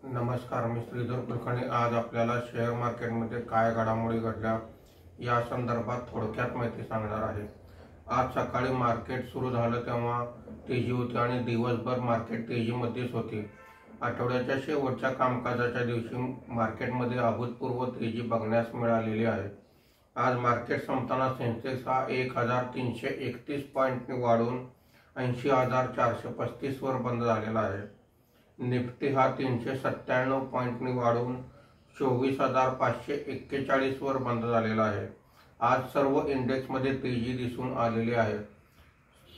नमस्कार, मी श्रीधर कुलकर्णी। आज आपल्याला शेअर मार्केटमध्ये काय घडामोडी घडल्या या संदर्भात थोडक्यात माहिती सांगणार आहे। आज सकाळी मार्केट सुरू झालं तेव्हा तेजी होती आणि दिवसभर मार्केट तेजीमध्येच होती। आठवड्याच्या शेवटच्या कामकाजाच्या दिवशी मार्केटमध्ये अभूतपूर्व तेजी बघण्यास मिळालेली आहे। आज मार्केट संपताना सेन्सेक्स हा 1331 पॉईंटने वाढून 80,435 वर बंद झालेला आहे। निफ्टी हा 397 पॉईंटनी वाढून 24,541 वर बंद झालेला आहे। आज सर्व इंडेक्समध्ये तेजी दिसून आलेली आहे।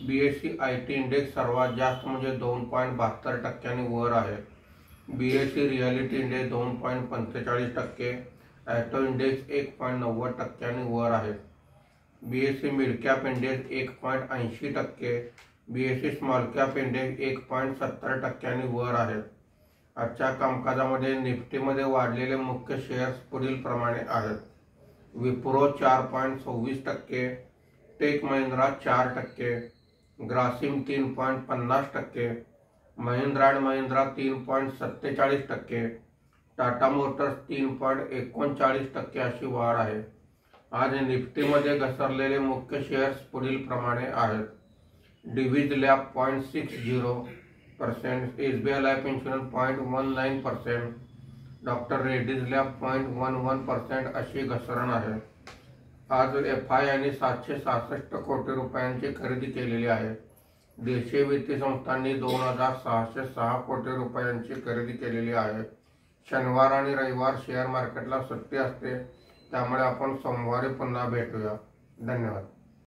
BSE IT इंडेक्स सर्वात जास्त म्हणजे 2.72% वर आहे। BSE reality index 2.45%, auto index 1.90% वर आहे। BSE mid cap index 1.80%, BSE small cap index 1.70% वर आहे। आजच्या कामकाजामध्ये निफ्टीमध्ये वाढलेले मुख्य शेअर्स पुढील प्रमाणे आहेत। विप्रो 4.26%, टेक महिंद्रा 4%, ग्रासिम 3.50%, महिंद्रा अँड महिंद्रा 3.47%, टाटा मोटर्स 3.39% अशी वाढ आहे। आज निफ्टीमध्ये घसरलेले मुख्य शेअर्स पुढील प्रमाणे आहेत। Divi's lab 0.60%, SBI life insurance 0.19%, doctor Reddy's lab 0.11% अशी घसरण आहे। आज FI यांनी 766 कोटी रुपयांची खरेदी केलेली आहे। देशीय वित्तीय संस्थांनी 2,606 कोटी रुपयांची खरेदी केलेली आहे। शनिवार आणि रविवार शेअर मार्केटला सुट्टी असते, त्यामुळे आपण सोमवारी पुन्हा भेटूया। धन्यवाद।